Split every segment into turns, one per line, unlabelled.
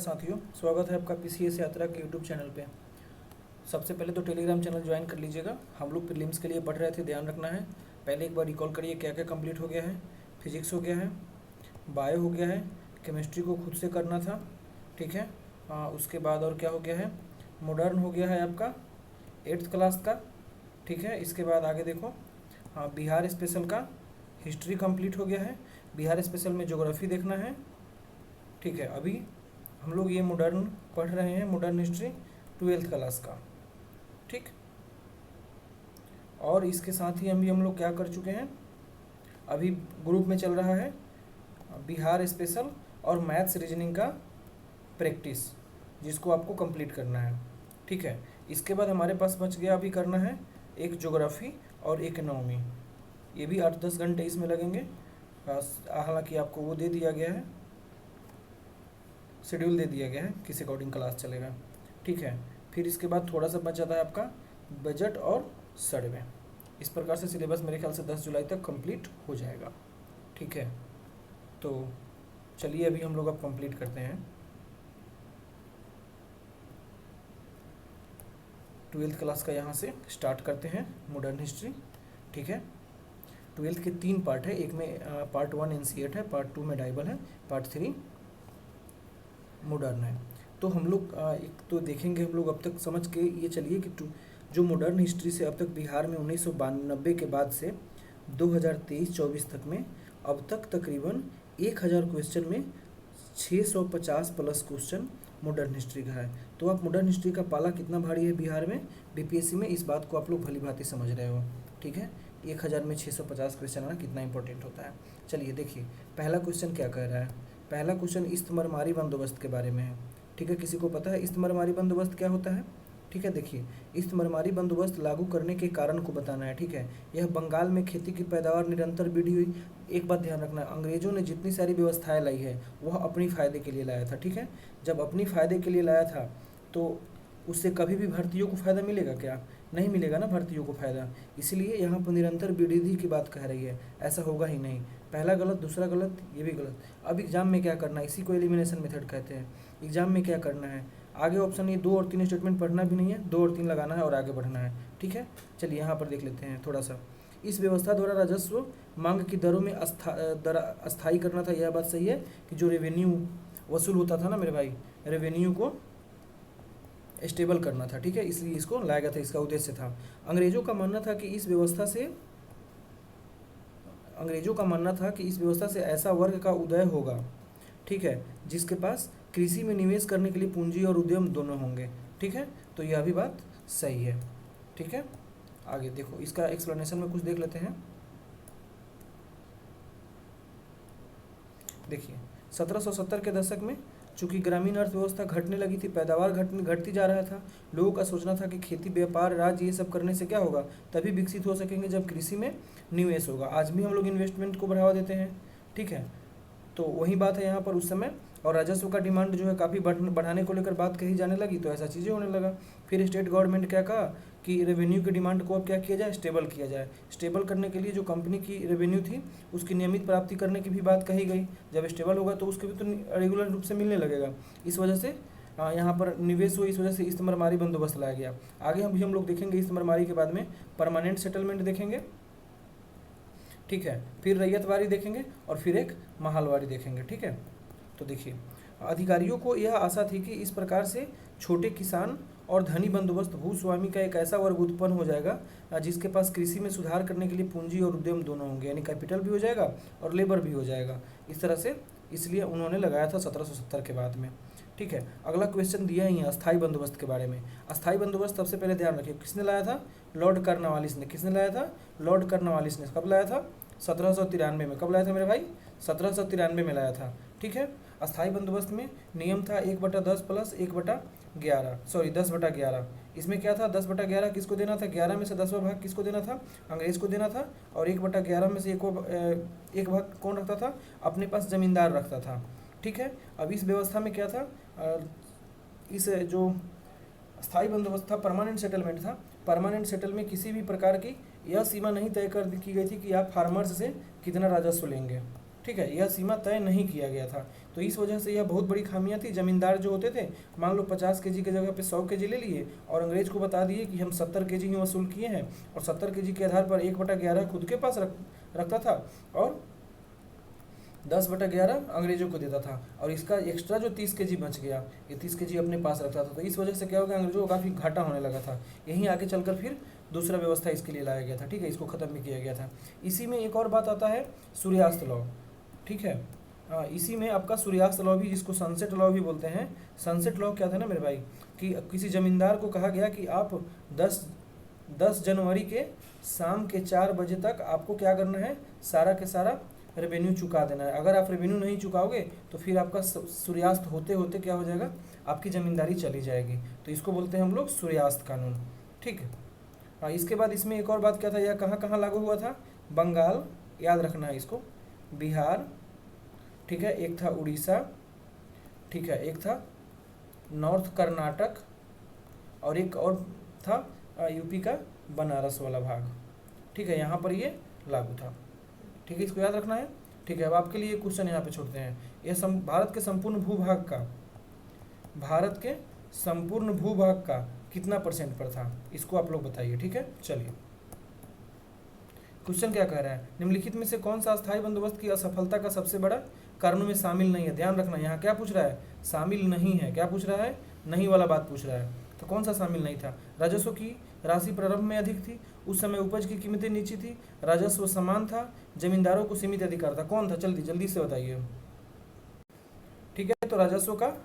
साथियों, स्वागत है आपका पीसीएस यात्रा के यूट्यूब चैनल पे। सबसे पहले तो टेलीग्राम चैनल ज्वाइन कर लीजिएगा। हम लोग प्रीलिम्स के लिए पढ़ रहे थे, ध्यान रखना है। पहले एक बार रिकॉल करिए क्या क्या कंप्लीट हो गया है। फिजिक्स हो गया है, बायो हो गया है, केमिस्ट्री को खुद से करना था, ठीक है। उसके बाद और क्या हो गया है, मॉडर्न हो गया है आपका 8th क्लास का, ठीक है। इसके बाद आगे देखो, बिहार स्पेशल का हिस्ट्री कंप्लीट हो गया है। बिहार स्पेशल में ज्योग्राफी देखना है, ठीक है। अभी हम लोग ये मॉडर्न पढ़ रहे हैं, मॉडर्न हिस्ट्री 12th क्लास का, ठीक। और इसके साथ ही हम लोग क्या कर चुके हैं, अभी ग्रुप में चल रहा है बिहार स्पेशल और मैथ्स रीजनिंग का प्रैक्टिस, जिसको आपको कंप्लीट करना है, ठीक है। इसके बाद हमारे पास बच गया अभी करना है एक ज्योग्राफी और इकोनॉमी। ये भी 8-10 घंटे इसमें लगेंगे। हालांकि आपको वो दे दिया गया है, शेड्यूल दे दिया गया है किस अकॉर्डिंग क्लास चलेगा, ठीक है। फिर इसके बाद थोड़ा सा बच जाता है आपका बजट और सर्वे। इस प्रकार से सिलेबस मेरे ख्याल से 10 जुलाई तक कंप्लीट हो जाएगा, ठीक है। तो चलिए अभी हम लोग अब कंप्लीट करते हैं। 12th क्लास का यहाँ से स्टार्ट करते हैं मॉडर्न हिस्ट्री, ठीक है। 12th के 3 पार्ट है, एक में पार्ट 1 एनसीईआरटी है, पार्ट 2 में डाइबल है, पार्ट 3 मॉडर्न है। तो हम लोग एक तो देखेंगे, हम लोग अब तक समझ के ये चलिए कि जो मॉडर्न हिस्ट्री से अब तक बिहार में 1992 के बाद से 2023-24 तक में अब तक तकरीबन 1000 क्वेश्चन में 650 प्लस क्वेश्चन मॉडर्न हिस्ट्री का है। तो आप मॉडर्न हिस्ट्री का पाला कितना भारी है बिहार में बीपीएससी में, इस बात को आप लोग भली भांति समझ रहे हो, ठीक है। 1000 में 650 क्वेश्चन आना कितना इंपॉर्टेंट होता है। चलिए देखिए, पहला क्वेश्चन क्या कह रहा है। पहला क्वेश्चन इस्तमरमारी बंदोबस्त के बारे में है, ठीक है। किसी को पता है इस्तमरमारी बंदोबस्त क्या होता है, ठीक है। देखिए, इस्तमरमारी बंदोबस्त लागू करने के कारण को बताना है, ठीक है। यह बंगाल में खेती की पैदावार निरंतर बढ़ी हुई। एक बात ध्यान रखना, अंग्रेजों ने जितनी सारी व्यवस्थाएं लाई है वह अपनी फ़ायदे के लिए लाया था, ठीक है। जब अपनी फ़ायदे के लिए लाया था तो उससे कभी भी भारतीयों को फ़ायदा मिलेगा क्या? नहीं मिलेगा ना भारतीयों को फ़ायदा। इसलिए यहाँ पर निरंतर वृद्धि की बात कह रही है, ऐसा होगा ही नहीं। पहला गलत, दूसरा गलत, ये भी गलत। अब एग्जाम में क्या करना है, इसी को एलिमिनेशन मेथड कहते हैं। एग्जाम में क्या करना है, आगे ऑप्शन ये 2 और 3 स्टेटमेंट पढ़ना भी नहीं है, 2 और 3 लगाना है और आगे बढ़ना है, ठीक है। चलिए यहाँ पर देख लेते हैं थोड़ा सा। इस व्यवस्था द्वारा राजस्व मांग की दरों में अस्थायी करना था। यह बात सही है कि जो रेवेन्यू वसूल होता था ना मेरे भाई, रेवेन्यू को स्टेबल करना था, ठीक है। इसलिए इसको लाया गया था, इसका उद्देश्य था। अंग्रेजों का मानना था कि इस व्यवस्था से ऐसा वर्ग का उदय होगा, ठीक है, जिसके पास कृषि में निवेश करने के लिए पूंजी और उद्यम दोनों होंगे, ठीक है। तो यह भी बात सही है, ठीक है। आगे देखो, इसका एक्सप्लेनेशन में कुछ देख लेते हैं। देखिए, 1770 के दशक में चूंकि ग्रामीण अर्थव्यवस्था घटने लगी थी, पैदावार घटती जा रहा था, लोगों का सोचना था कि खेती, व्यापार, राज्य, ये सब करने से क्या होगा, तभी विकसित हो सकेंगे जब कृषि में निवेश होगा। आज भी हम लोग इन्वेस्टमेंट को बढ़ावा देते हैं, ठीक है। तो वही बात है यहाँ पर उस समय। और राजस्व का डिमांड जो है काफ़ी बढ़ाने को लेकर बात कही जाने लगी, तो ऐसा चीज़ें होने लगा। फिर स्टेट गवर्नमेंट क्या कहा कि रेवेन्यू की डिमांड को अब क्या किया जाए, स्टेबल किया जाए। स्टेबल करने के लिए जो कंपनी की रेवेन्यू थी उसकी नियमित प्राप्ति करने की भी बात कही गई। जब स्टेबल होगा तो उसके भी तो रेगुलर रूप से मिलने लगेगा। इस वजह से यहाँ पर निवेश हुआ, इस वजह से इस्तमरमारी बंदोबस्त लाया गया। आगे हम लोग देखेंगे इस्तमरमारी के बाद में परमानेंट सेटलमेंट देखेंगे, ठीक है। फिर रैयतवारी देखेंगे और फिर एक महालवारी देखेंगे, ठीक है। तो देखिए, अधिकारियों को यह आशा थी कि इस प्रकार से छोटे किसान और धनी बंदोबस्त भूस्वामी का एक ऐसा वर्ग उत्पन्न हो जाएगा जिसके पास कृषि में सुधार करने के लिए पूंजी और उद्यम दोनों होंगे, यानी कैपिटल भी हो जाएगा और लेबर भी हो जाएगा। इस तरह से इसलिए उन्होंने लगाया था 1770 के बाद में, ठीक है। अगला क्वेश्चन दिया ही है अस्थायी बंदोबस्त के बारे में। अस्थायी बंदोबस्त सबसे पहले ध्यान रखिए किसने लाया था, लॉर्ड कर्नवालिस ने। किसने लाया था, लॉर्ड कर्नवालिस ने। कब लाया था, 1793 में। कब लाया था मेरे भाई, 1793 में लाया था, ठीक है। अस्थायी बंदोबस्त में नियम था 1/10 प्लस 1/11, सॉरी 10/11। इसमें क्या था, 10/11 किसको देना था, 11 में से 10वां भाग किसको देना था, अंग्रेज को देना था। और 1/11 में से एक भाग कौन रखता था, अपने पास जमींदार रखता था, ठीक है। अब इस व्यवस्था में क्या था, इस जो स्थायी बंदोबस्त था परमानेंट सेटलमेंट था। परमानेंट सेटल में किसी भी प्रकार की यह सीमा नहीं तय कर की गई थी कि आप फार्मर्स से कितना राजस्व लेंगे, ठीक है। यह सीमा तय नहीं किया गया था। तो इस वजह से यह बहुत बड़ी खामियां थी। जमींदार जो होते थे, मान लो 50 केजी की जगह पे 100 केजी ले लिए और अंग्रेज को बता दिए कि हम 70 केजी ही वसूल किए हैं, और 70 केजी के आधार पर 1/11 खुद के पास रखता था और 10/11 अंग्रेजों को देता था, और इसका एक्स्ट्रा जो 30 केजी बच गया, ये 30 केजी अपने पास रखता था। तो इस वजह से क्या हो गया, अंग्रेजों को काफ़ी घाटा होने लगा था। यहीं आगे चलकर फिर दूसरा व्यवस्था इसके लिए लाया गया था, ठीक है, इसको ख़त्म भी किया गया था। इसी में एक और बात आता है, सूर्यास्त लॉ, ठीक है। इसी में आपका सूर्यास्त लॉ भी, जिसको सनसेट लॉ भी बोलते हैं। सनसेट लॉ क्या था ना मेरे भाई, कि किसी जमींदार को कहा गया कि आप 10 जनवरी के शाम के 4 बजे तक आपको क्या करना है, सारा के सारा रेवेन्यू चुका देना है। अगर आप रेवेन्यू नहीं चुकाओगे तो फिर आपका सूर्यास्त होते होते क्या हो जाएगा, आपकी ज़मींदारी चली जाएगी। तो इसको बोलते हैं हम लोग सूर्यास्त कानून, ठीक है। इसके बाद इसमें एक और बात क्या था, यह कहाँ कहाँ लागू हुआ था, बंगाल, याद रखना है इसको, बिहार, ठीक है, एक था उड़ीसा, ठीक है, एक था नॉर्थ कर्नाटक, और एक और था यूपी का बनारस वाला भाग, ठीक है, यहाँ पर ये लागू था, ठीक है, इसको याद रखना है, ठीक है। अब आपके लिए क्वेश्चन यहाँ पे छोड़ते हैं, यह भारत के संपूर्ण भूभाग का कितना % पर था, इसको आप लोग बताइए, ठीक है। चलिए, क्वेश्चन क्या कह रहा है, निम्नलिखित में से कौन सा अस्थायी बंदोबस्त की असफलता का सबसे बड़ा कारणों में शामिल नहीं है। ध्यान रखना, यहाँ क्या पूछ रहा है, शामिल नहीं है, क्या पूछ रहा है, नहीं वाला बात पूछ रहा है। तो कौन सा शामिल नहीं था, राजस्व की राशि प्रारंभ में अधिक थी, उस समय उपज की कीमतें नीची थी, राजस्व समान था, जमींदारों को सीमित अधिकार था। कौन था, जल्दी से बताइए, ठीक है। तो राजस्व का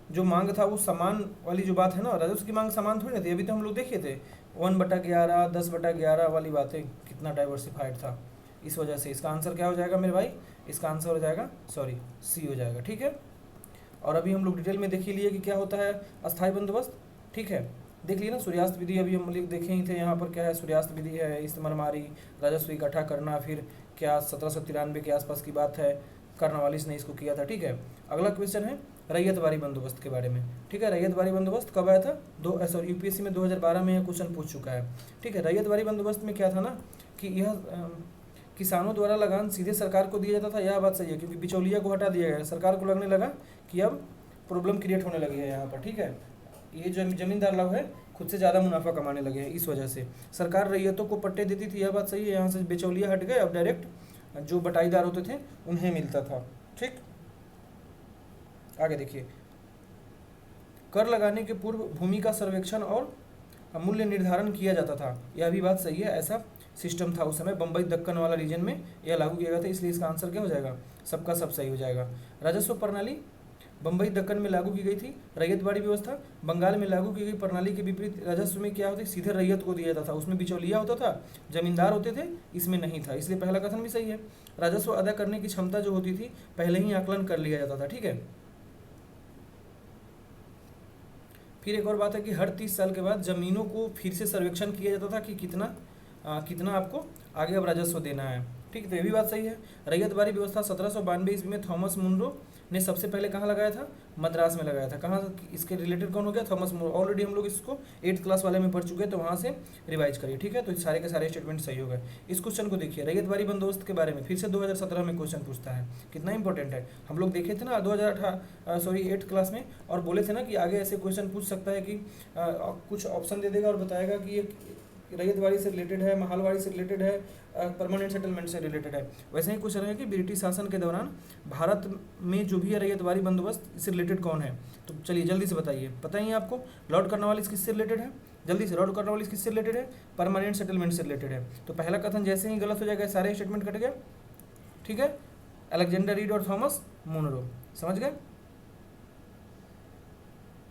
जो मांग था वो समान वाली जो बात है ना, राजस्व की मांग समान थोड़ी ना थी, अभी तो हम लोग देखे थे 1/11, 10/11 वाली बातें, कितना डाइवर्सिफाइड था। इस वजह से इसका आंसर क्या हो जाएगा मेरे भाई, इसका आंसर हो जाएगा सी हो जाएगा, ठीक है। और अभी हम लोग डिटेल में देख ही लिए कि क्या होता है अस्थायी बंदोबस्त, ठीक है। देख लिए ना, सूर्यास्त विधि अभी हम लोग देखे ही थे, यहाँ पर क्या है, सूर्यास्त विधि है, इस्तेमारी, राजस्व इकट्ठा करना, फिर क्या 1793 के आसपास की बात है, कर्नवालिस ने इसको किया था, ठीक है। अगला क्वेश्चन है रैयतवारी बंदोबस्त के बारे में, ठीक है। रैयतवारी बंदोबस्त कब आया था, यूपीएससी में 2012 में यह क्वेश्चन पूछ चुका है, ठीक है। रैयतवारी बंदोबस्त में क्या था ना, कि यह किसानों द्वारा लगान सीधे सरकार को दिया जाता था, यह बात सही है, क्योंकि बिचौलिया को हटा दिया गया, सरकार को लगने लगा कि अब प्रॉब्लम क्रिएट होने लगी है यहाँ पर, ठीक है। ये जो जमींदार लोग है खुद से ज़्यादा मुनाफा कमाने लगे हैं, इस वजह से सरकार रैयतों को पट्टे देती थी, यह बात सही है। यहाँ से बिचौलिया हट गए, अब डायरेक्ट जो बटाईदार होते थे उन्हें मिलता था, ठीक। आगे देखिए, कर लगाने के पूर्व भूमि का सर्वेक्षण और मूल्य निर्धारण किया जाता था, यह भी बात सही है, ऐसा सिस्टम था उस समय, बम्बई दक्कन वाला रीजन में यह लागू किया गया था, इसलिए इसका आंसर क्या हो जाएगा, सबका सब सही हो जाएगा। राजस्व प्रणाली बम्बई दक्कन में लागू की गई थी। रैयतवाड़ी व्यवस्था बंगाल में लागू की गई प्रणाली के विपरीत, राजस्व में क्या होता है, सीधे रैयत को दिया जाता था, उसमें बिचौलिया होता था, जमींदार होते थे, इसमें नहीं था, इसलिए पहला कथन भी सही है। राजस्व अदा करने की क्षमता जो होती थी पहले ही आकलन कर लिया जाता था, ठीक है। फिर एक और बात है कि हर 30 साल के बाद जमीनों को फिर से सर्वेक्षण किया जाता था कि कितना आपको आगे अब राजस्व देना है, ठीक। तो ये भी बात सही है। रैयतवाड़ी व्यवस्था 1792 ईस्वी में थॉमस मुनरो ने सबसे पहले कहाँ लगाया था, मद्रास में लगाया था। कहाँ, इसके रिलेटेड कौन हो गया, थॉमस मुनरो। ऑलरेडी हम लोग इसको 8th क्लास वाले में पढ़ चुके हैं, तो वहाँ से रिवाइज करिए, ठीक है। तो सारे के सारे स्टेटमेंट सही हो गए। इस क्वेश्चन को देखिए, रैयतवाड़ी बंदोबस्त के बारे में फिर से 2017 में क्वेश्चन पूछता है, कितना इंपॉर्टेंट है। हम लोग देखे थे ना 8th क्लास में, और बोले थे ना कि आगे ऐसे क्वेश्चन पूछ सकता है कि कुछ ऑप्शन दे देगा और बताएगा कि ये रैयतवाड़ी से रिलेटेड है, महालवाड़ी से रिलेटेड है, परमानेंट सेटलमेंट से रिलेटेड है। वैसे ही क्वेश्चन है कि ब्रिटिश शासन के दौरान भारत में जो भी है रैयतवाड़ी बंदोबस्त, इससे रिलेटेड कौन है। तो चलिए जल्दी से बताइए, पता ही है आपको, लॉर्ड कर्नवालिस किससे रिलेटेड है, जल्दी से, लॉर्ड कर्नवालिस किससे रिलेटेड है, परमानेंट सेटलमेंट से रिलेटेड है। तो पहला कथन जैसे ही गलत हो जाएगा, सारे स्टेटमेंट कट गया, ठीक है। अलेक्जेंडर रीड और थॉमस मुनरो, समझ गए।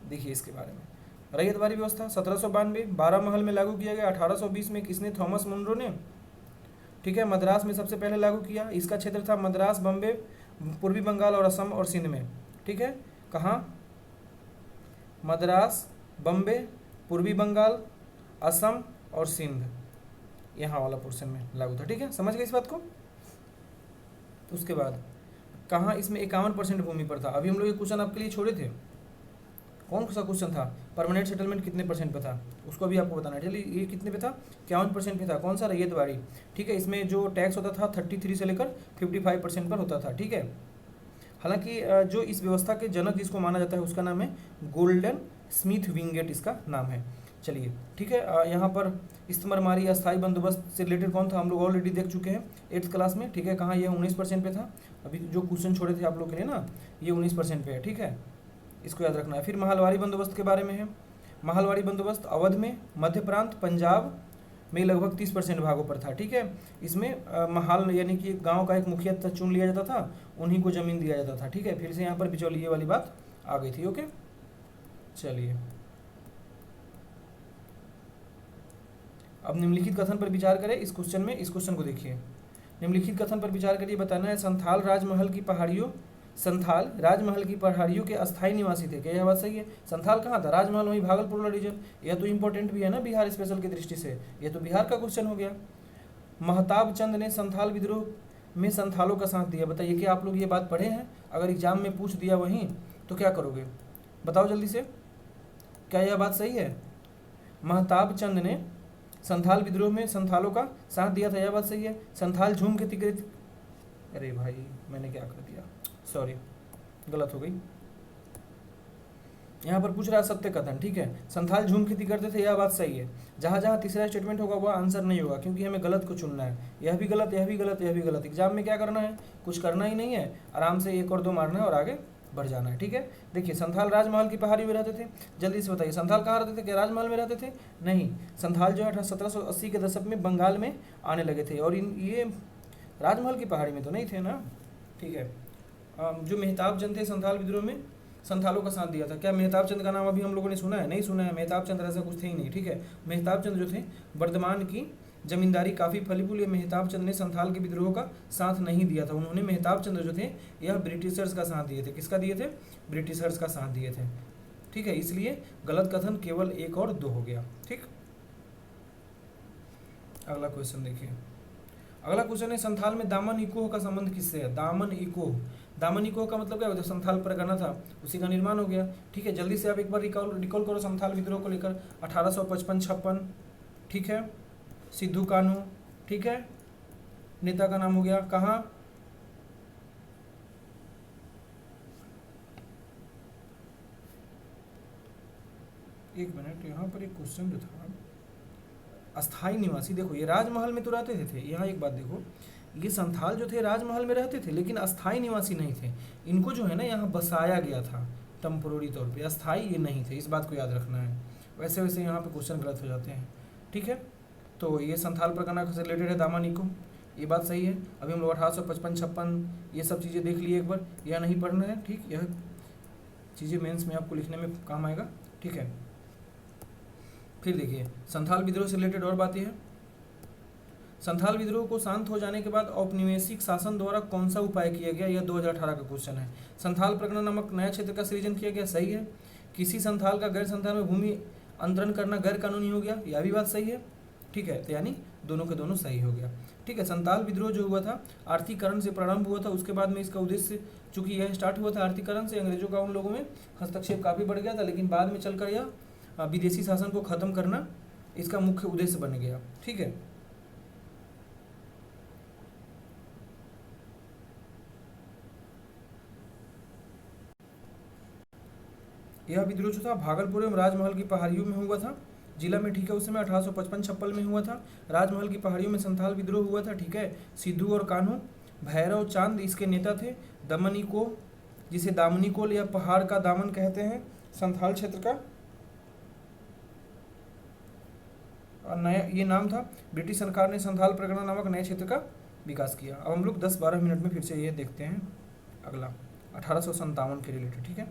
देखिए इसके बारे में, रैयतवाड़ी व्यवस्था 1792 12 महल में लागू किया गया। 1820 में किसने, थॉमस मुनरो ने, ठीक है। मद्रास में सबसे पहले लागू किया, इसका क्षेत्र था मद्रास, बम्बे, पूर्वी बंगाल और असम और सिंध में, ठीक है। कहाँ, मद्रास, बम्बे, पूर्वी बंगाल, असम और सिंध, यहाँ वाला पोर्शन में लागू था, ठीक है। समझ गए इस बात को। उसके बाद कहाँ, इसमें 51% भूमि पर था। अभी हम लोग ये क्वेश्चन आपके लिए छोड़े थे, कौन सा क्वेश्चन था, परमानेंट सेटलमेंट कितने % पे था, उसको भी आपको बताना है। चलिए ये कितने पे था, 51% पे था। कौन सा, रैयतवाड़ी, ठीक है। इसमें जो टैक्स होता था 33 से लेकर 55% पर होता था, ठीक है। हालांकि जो इस व्यवस्था के जनक जिसको माना जाता है उसका नाम है गोल्डन स्मिथ विंगेट, इसका नाम है। चलिए ठीक है, यहाँ पर इस्तेमारी अस्थायी बंदोबस्त से रिलेटेड कौन था हम लोग ऑलरेडी देख चुके हैं 8th क्लास में, ठीक है। कहाँ ये 19% पे था, अभी जो क्वेश्चन छोड़े थे आप लोग के लिए ना, ये 19% पे है, ठीक है, इसको याद रखना है। फिर महलवारी बंदोबस्त के बारे में है। महलवारी बंदोबस्त अवध में, मध्य प्रांत, पंजाब में लगभग 30% भागों पर था, ठीक है। इसमें महाल यानी कि गांव का एक मुखिया चुन लिया जाता था, उन्हीं को जमीन दिया जाता था, ठीक है। फिर से यहाँ पर बिचौलिए वाली बात आ गई थी, ओके। चलिए अब निम्नलिखित कथन पर विचार करें इस क्वेश्चन में, इस क्वेश्चन को देखिए। निम्नलिखित कथन पर विचार करिए, बताना है संथाल राजमहल की पहाड़ियों के अस्थायी निवासी थे, क्या यह बात सही है? संथाल कहाँ था? राजमहल वहीं भागलपुर वाला रीजन। यह तो इंपॉर्टेंट भी है ना बिहार स्पेशल की दृष्टि से, यह तो बिहार का क्वेश्चन हो गया। महताब चंद ने संथाल विद्रोह में संथालों का साथ दिया, बताइए कि आप लोग ये बात पढ़े हैं? अगर एग्जाम में पूछ दिया वहीं तो क्या करोगे, बताओ जल्दी से, क्या यह बात सही है? महताब चंद ने संथाल विद्रोह में संथालों का साथ दिया था, यह बात सही है। संथाल झूम के तिगरे, अरे भाई मैंने क्या कर दिया, सॉरी गलत हो गई। यहाँ पर पूछ रहा है सत्य कथन, ठीक है। संथाल झूम खेती करते थे, यह बात सही है। जहाँ जहाँ तीसरा स्टेटमेंट होगा वह आंसर नहीं होगा, क्योंकि हमें गलत को चुनना है। यह भी गलत, यह भी गलत, यह भी गलत। एग्जाम में क्या करना है, कुछ करना ही नहीं है, आराम से 1 और 2 मारना है और आगे बढ़ जाना है, ठीक है। देखिए संथाल राजमहल की पहाड़ी में रहते थे, जल्दी से बताइए संथाल कहाँ रहते थे? क्या राजमहल में रहते थे? नहीं, संथाल जो है 1780 के दशक में बंगाल में आने लगे थे, और ये राजमहल की पहाड़ी में तो नहीं थे ना, ठीक है। जो मेहताब चंद थे संथाल विद्रोह में संथालों का साथ दिया था। क्या मेहताब चंद का नाम अभी हम लोगों ने सुना है? नहीं सुना है। मेहताब चंद ऐसा कुछ थे ही नहीं, ठीक है। मेहताब चंद जो थे वर्धमान की जमींदारी काफ़ी फली फूली, मेहताब चंद ने संथाल के विद्रोह का साथ नहीं दिया था। उन्होंने मेहताब चंद जो थे यह ब्रिटिशर्स का साथ दिए थे। किसका दिए थे? ब्रिटिशर्स का साथ दिए थे, ठीक है। इसलिए गलत कथन केवल 1 और 2 हो गया, ठीक। अगला क्वेश्चन देखिए। अगला क्वेश्चन है संथाल में दामन इकोह का संबंध किससे है? दामन इकोह, दामन इकोह का मतलब क्या होता है? संथाल परगना था उसी का निर्माण हो गया, ठीक है। जल्दी से आप एक बार रिकॉल करो संथाल विद्रोह को लेकर 1855-56, ठीक है। सिद्धू कान्हू, ठीक है, नेता का नाम हो गया। कहाँ? एक मिनट, यहाँ पर एक क्वेश्चन जो था अस्थाई निवासी, देखो ये राजमहल में तो रहते थे। यहाँ एक बात देखो, ये संथाल जो थे राजमहल में रहते थे लेकिन अस्थाई निवासी नहीं थे। इनको जो है ना यहाँ बसाया गया था टेम्पोररी तौर पे, अस्थाई ये नहीं थे, इस बात को याद रखना है। वैसे वैसे यहाँ पे क्वेश्चन गलत हो जाते हैं, ठीक है। तो ये संथाल परगना से रिलेटेड है दामन इकोह, ये बात सही है। अभी हम लोग 1855-56 ये सब चीज़ें देख लिए एक बार, यह नहीं पढ़ना है, ठीक। यह चीज़ें मेंस में आपको लिखने में काम आएगा, ठीक है। फिर देखिए संथाल विद्रोह से रिलेटेड और बातें हैं। संथाल विद्रोह को शांत हो जाने के बाद औपनिवेशिक शासन द्वारा कौन सा उपाय किया गया? यह 2018 का क्वेश्चन है। संथाल परगना नामक नया क्षेत्र का सृजन किया गया, सही है। किसी संथाल का गैर संथाल में भूमि अंतरण करना गैर कानूनी हो गया, यह भी बात सही है, ठीक है। तो यानी दोनों के दोनों सही हो गया, ठीक है। संथाल विद्रोह जो हुआ था आर्थिकरण से प्रारंभ हुआ था, उसके बाद में इसका उद्देश्य, चूंकि यह स्टार्ट हुआ था आर्थिकरण से, अंग्रेजों का उन लोगों में हस्तक्षेप काफ़ी बढ़ गया था, लेकिन बाद में चलकर यह विदेशी शासन को खत्म करना इसका मुख्य उद्देश्य बन गया, ठीक है। यह विद्रोह जो था भागलपुर एवं राजमहल की पहाड़ियों में हुआ था, जिला में, ठीक है। उस समय 1855-56 में हुआ था। राजमहल की पहाड़ियों में संथाल विद्रोह हुआ था, ठीक है। सिद्धू और कान्हू, भैरव चांद इसके नेता थे। दमनी को, जिसे दामनी कोल या पहाड़ का दामन कहते हैं, संथाल क्षेत्र का नया ये नाम था। ब्रिटिश सरकार ने संथाल परगना नामक नए क्षेत्र का विकास किया। अब हम लोग 10-12 मिनट में फिर से ये देखते हैं अगला 1857 के रिलेटेड, ठीक है।